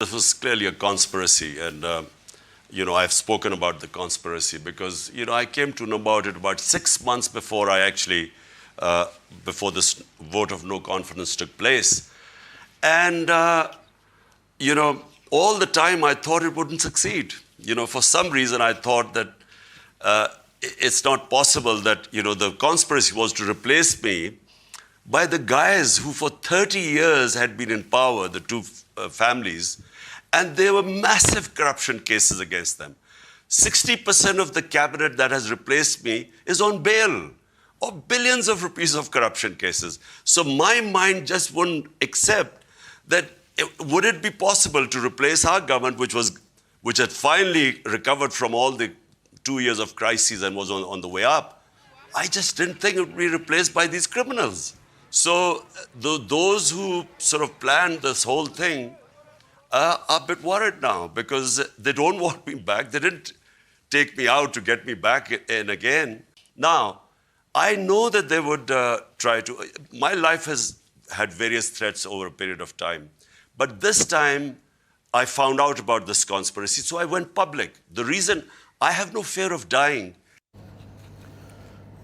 This was clearly a conspiracy, and I've spoken about the conspiracy because I came to know about it about 6 months before I actually before this vote of no confidence took place, and all the time I thought it wouldn't succeed. For some reason I thought that it's not possible that the conspiracy was to replace me by the guys who for 30 years had been in power, the two families. And there were massive corruption cases against them. 60% of the cabinet that has replaced me is on bail of billions of rupees of corruption cases. So my mind just wouldn't accept that. Would it be possible to replace our government, which had finally recovered from all the 2 years of crises and was on the way up? I just didn't think it would be replaced by these criminals. So those who sort of planned this whole thing are a bit worried now because they don't want me back. They didn't take me out to get me back in again. Now, I know that they would try to. My life has had various threats over a period of time. But this time, I found out about this conspiracy, so I went public. The reason, I have no fear of dying.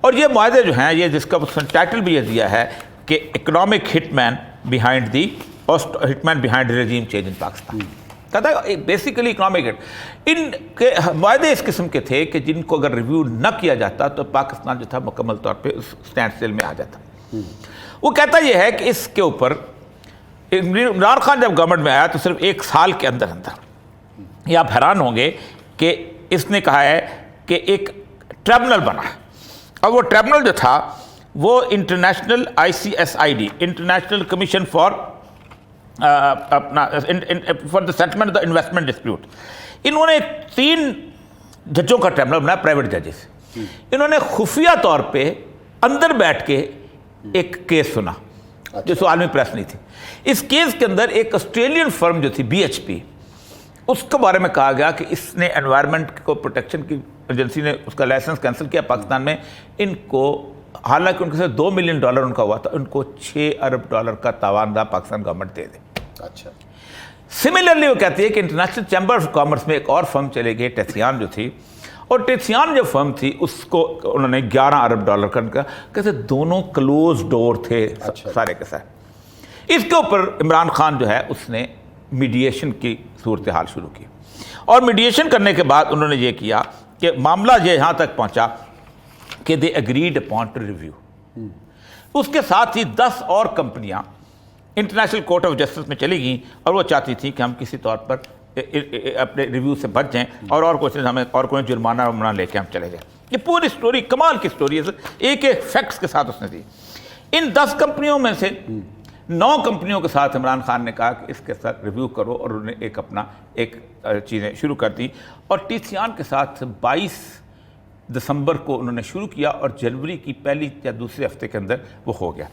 اور یہ معاہدے جو ہیں یہ جس کا title بھی یہ دیا ہے کہ economic hit man behind the regime change in Pakistan. کہتا ہے بیسیکلی اکنامک ہٹ. ان کے معاہدے اس قسم کے تھے کہ جن کو اگر ریویو نہ کیا جاتا تو پاکستان جو تھا مکمل طور پہ اس اسٹینڈ اسٹل میں آ جاتا. وہ کہتا یہ ہے کہ اس کے اوپر عمران خان جب گورنمنٹ میں آیا تو صرف 1 سال کے اندر یہ آپ حیران ہوں گے کہ اس نے کہا ہے کہ ایک ٹریبونل بنا, اور وہ ٹریبونل جو تھا وہ international ICSID international commission for the settlement of the investment dispute. انہوں نے 3 ججوں کا ٹریبونل بنایا, پرائیویٹ ججز. انہوں نے خفیہ طور پہ اندر بیٹھ کے ایک کیس سنا جو عالمی پریس نہیں تھی. اس کیس کے اندر ایک آسٹریلین فرم جو تھی BHP, اس کے بارے میں کہا گیا کہ اس نے انوائرمنٹ کو پروٹیکشن کی ایجنسی نے اس کا لائسنس کینسل کیا پاکستان میں. ان کو حالانکہ ان کے ساتھ $2 ملین ان کا ہوا تھا, ان کو $6 ارب کا تاوان دا پاکستان گورنمنٹ دے دے. اچھا. سملرلی وہ کہتی ہے کہ انٹرنیشنل چیمبر آف کامرس میں ایک اور فرم چلے گئے, ٹیتھیان جو تھی, اور ٹیتھیان جو فرم تھی اس کو انہوں نے $11 ارب کا کہتے دونوں کلوز ڈور تھے سارے کے ساتھ. اس کے اوپر عمران خان جو ہے اس نے میڈیشن کی صورتحال شروع کی, اور میڈیشن کرنے کے بعد انہوں نے یہ کیا کہ معاملہ یہ یہاں تک پہنچا کہ دے اگریڈ اپون ٹو ریویو. اس کے ساتھ ہی 10 اور کمپنیاں انٹرنیشنل کورٹ آف جسٹس میں چلی گئیں, اور وہ چاہتی تھیں کہ ہم کسی طور پر اپنے ریویو سے بچ جائیں اور کوئی ہمیں اور کوئی جرمانہ لے کے ہم چلے جائیں. یہ پوری سٹوری کمال کی سٹوری ہے, ایک فیکٹس کے ساتھ اس نے دی. ان 10 کمپنیوں میں سے 9 کمپنیوں کے ساتھ عمران خان نے کہا کہ اس کے ساتھ ریویو کرو, اور انہوں نے اپنا چیزیں شروع کر دی. اور ٹیتھیان کے ساتھ 22 دسمبر کو انہوں نے شروع کیا, اور جنوری کی پہلی یا دوسرے ہفتے کے اندر وہ ہو گیا.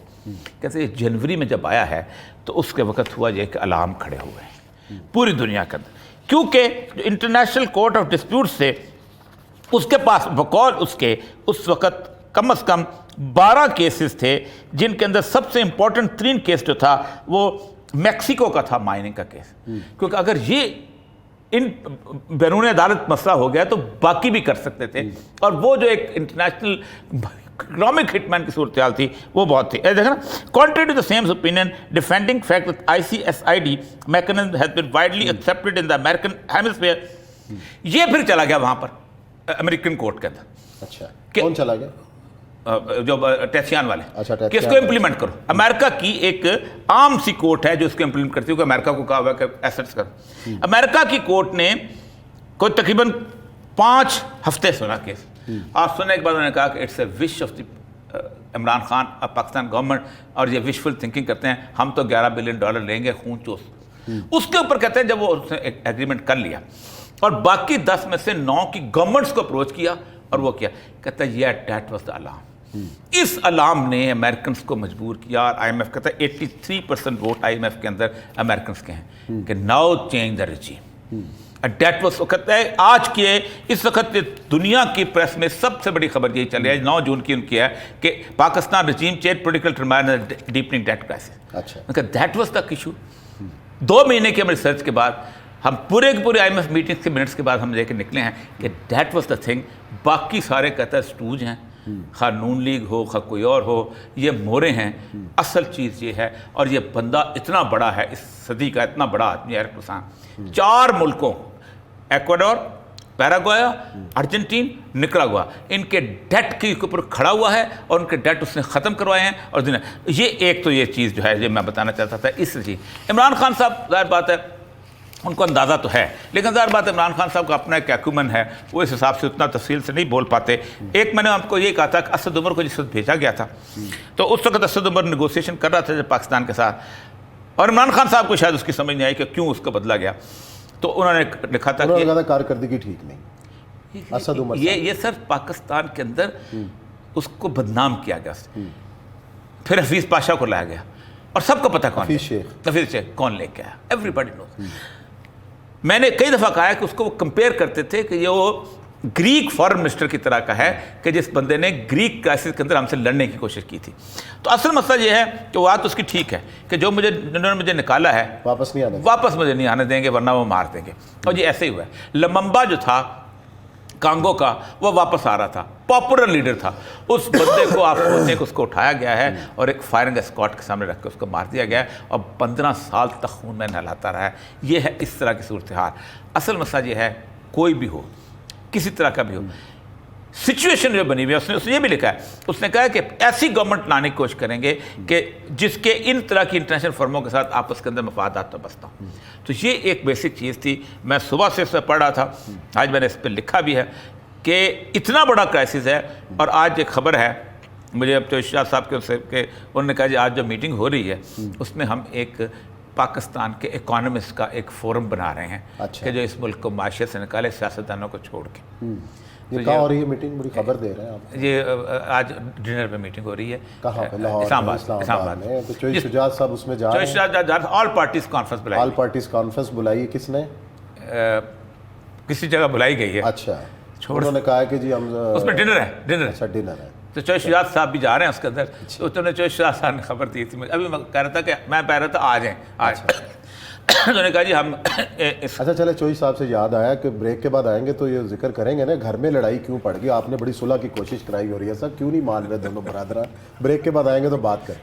کہتے ہیں جنوری میں جب آیا ہے تو اس کے وقت ہوا یہ کہ الارم کھڑے ہوئے ہیں پوری دنیا کے اندر, کیونکہ انٹرنیشنل کورٹ آف ڈسپیوٹ سے اس کے پاس بقول اس کے اس وقت کم از کم 12 کیسز تھے, جن کے اندر سب سے امپورٹنٹ 3 کیس جو تھا وہ میکسیکو کا تھا, مائننگ کا کیس. کیونکہ اگر یہ ان بیرون عدالت مسئلہ ہو گیا تو باقی بھی کر سکتے تھے, اور وہ جو ایک انٹرنیشنل اکنامک ہٹ مین کی صورتحال تھی وہ بہت تھی. دیکھیں نا, contrary to the same opinion, defending fact that ICSID mechanism has been widely accepted in the American hemisphere. یہ پھر چلا گیا وہاں پر امریکن کورٹ کے اندر. اچھا, کون چلا گیا؟ جو ٹیتھیان والے کہ اس کو امپلیمنٹ کرو. امریکہ کی ایک عام سی کورٹ ہے جو اس کو امپلیمنٹ کرتی ہے, کہ امریکہ کو کہا ہوا ہے کہ ایسٹس کرو. امریکہ کی کورٹ نے کوئی تقریباً 5 ہفتے سنا کیس. آپ سننے کے بعد انہوں نے کہا کہ it's a wish of the Imran Khan, Pakistan government, اور یہ وشفل تھنکنگ کرتے ہیں, ہم تو $11 بلین لیں گے خون چوس. اس کے اوپر کہتے ہیں جب وہ اس نے ایگریمنٹ کر لیا اور باقی 10 میں سے 9 کی گورنمنٹس کو اپروچ کیا, اور وہ کیا کہتا ہے یہ دیٹ واز دا الارم. اس الارم نے امریکنس کو مجبور کیا, اور IMF کہتا ہے 83% ووٹ IMF کے اندر امریکنس کے ہیں کہ now change the regime. That was, وہ کہتا ہے آج کے اس وقت دنیا کی پریس میں سب سے بڑی خبر یہی چل رہی ہے 9 جون کی ان کی ہے کہ Pakistan regime change political turmoil deepening debt crisis. اچھا, دیٹ واز دا ایشو. 2 مہینے کے ریسرچ کے بعد ہم پورے IMF میٹنگس کے منٹس کے بعد ہم لے کے نکلے ہیں کہ دیٹ واز دا تھنگ. باقی سارے کہتا ہے سٹوج ہیں, خواہ نون لیگ ہو خواہ کوئی اور ہو, یہ مورے ہیں. اصل چیز یہ ہے, اور یہ بندہ اتنا بڑا ہے, اس صدی کا اتنا بڑا آدمی ہے, 4 ملکوں ایکواڈور, پیراگویا, ارجنٹین, نکراگوا, ان کے ڈیٹ کے اوپر کھڑا ہوا ہے, اور ان کے ڈیٹ اس نے ختم کروائے ہیں. اور یہ ایک تو یہ چیز جو ہے یہ میں بتانا چاہتا تھا. اس لیے عمران خان صاحب ظاہر بات ہے ان کو اندازہ تو ہے, لیکن ظاہر بات ہے عمران خان صاحب کا اپنا ایک ایکومن ہے, وہ اس حساب سے اتنا تفصیل سے نہیں بول پاتے. ایک میں نے آپ کو یہ کہا تھا کہ اسد عمر کو جس وقت بھیجا گیا تھا تو اس وقت اسد عمر نیگوسیشن کر رہا تھا پاکستان کے ساتھ, اور عمران خان صاحب کو شاید اس کی سمجھ نہیں آئی کہ کیوں اس کو بدلا گیا. تو انہوں نے لکھا تھا کہ کارکردگی ٹھیک نہیں, اسد عمر یہ سر پاکستان کے اندر اس کو بدنام کیا گیا. پھر حفیظ پاشا کو لایا گیا, اور سب کو پتہ کون حفیظ شیخ کون لے کے آیا, ایوری باڈی نوز. میں نے کئی دفعہ کہا ہے کہ اس کو وہ کمپیئر کرتے تھے کہ یہ وہ گریک فارن منسٹر کی طرح کا ہے کہ جس بندے نے گریک کرائسس کے اندر ہم سے لڑنے کی کوشش کی تھی. تو اصل مسئلہ یہ ہے کہ وہ بات اس کی ٹھیک ہے کہ جو انہوں نے مجھے نکالا ہے واپس مجھے نہیں آنے دیں گے, ورنہ وہ مار دیں گے. اور یہ ایسے ہی ہوا ہے. لممبا جو تھا کانگو کا، وہ واپس آ رہا تھا، پاپولر لیڈر تھا، اس بندے کو آپ سوچتے ہیں کہ اس کو اٹھایا گیا ہے اور ایک فائرنگ اسکواڈ کے سامنے رکھ کے اس کو مار دیا گیا ہے اور 15 سال تک خون میں نہلاتا رہا ہے. یہ ہے اس طرح کی صورتحال. اصل مسئلہ یہ ہے کوئی بھی ہو، کسی طرح کا بھی ہو، سچویشن جو بنی ہوئی ہے، اس نے یہ بھی لکھا ہے، اس نے کہا ہے کہ ایسی گورنمنٹ لانے کی کوشش کریں گے کہ جس کے ان طرح کی انٹرنیشنل فرموں کے ساتھ آپس کے اندر مفادات تو بستا ہوں. تو یہ ایک بیسک چیز تھی. میں صبح سے اس پہ پڑھ رہا تھا، آج میں نے اس پہ لکھا بھی ہے کہ اتنا بڑا کرائسس ہے. اور آج ایک خبر ہے مجھے اب تو شاہ صاحب کے سے کہ انہوں نے کہا جی آج جو میٹنگ ہو رہی ہے اس میں ہم ایک پاکستان کے اکانومسٹ کا ایک فورم بنا رہے ہیں کہ جو اس ملک کو معاشیت سے نکالے، سیاستدانوں کو چھوڑ کے. یہ کہاں ہو رہی ہے میٹنگ؟ بڑی خبر دے رہے ہیں آپ. یہ آج ڈنر پہ میٹنگ ہو رہی ہے. کہاں پہ؟ لاہور، اسلام اسلام آباد میں. تو چوئی شجاعت صاحب اس میں جا رہے ہیں. آل پارٹیز کانفرنس بلائی، آل پارٹیز کانفرنس بلائی کس نے؟ کسی جگہ بلائی گئی ہے. اچھا، انہوں نے کہا کہ جی ہم اس میں ڈنر ہے، ڈنر. اچھا ڈنر ہے. تو چوئی شجاعت صاحب بھی جا رہے ہیں اس کے اندر. تو انہوں نے چوئی شجاعت صاحب نے خبر دی تھی، ابھی میں کہہ رہا تھا کہ میں کہہ رہا تھا آ جائیں آج. انہوں نے کہا جی ہم اچھا چلے، چوئی صاحب سے یاد آیا کہ بریک کے بعد آئیں گے تو یہ ذکر کریں گے نا گھر میں لڑائی کیوں پڑ گئی. آپ نے بڑی صلح کی کوشش کرائی ہو رہی ہے سر، کیوں نہیں مان رہے دونوں برادران؟ بریک کے بعد آئیں گے تو بات کریں.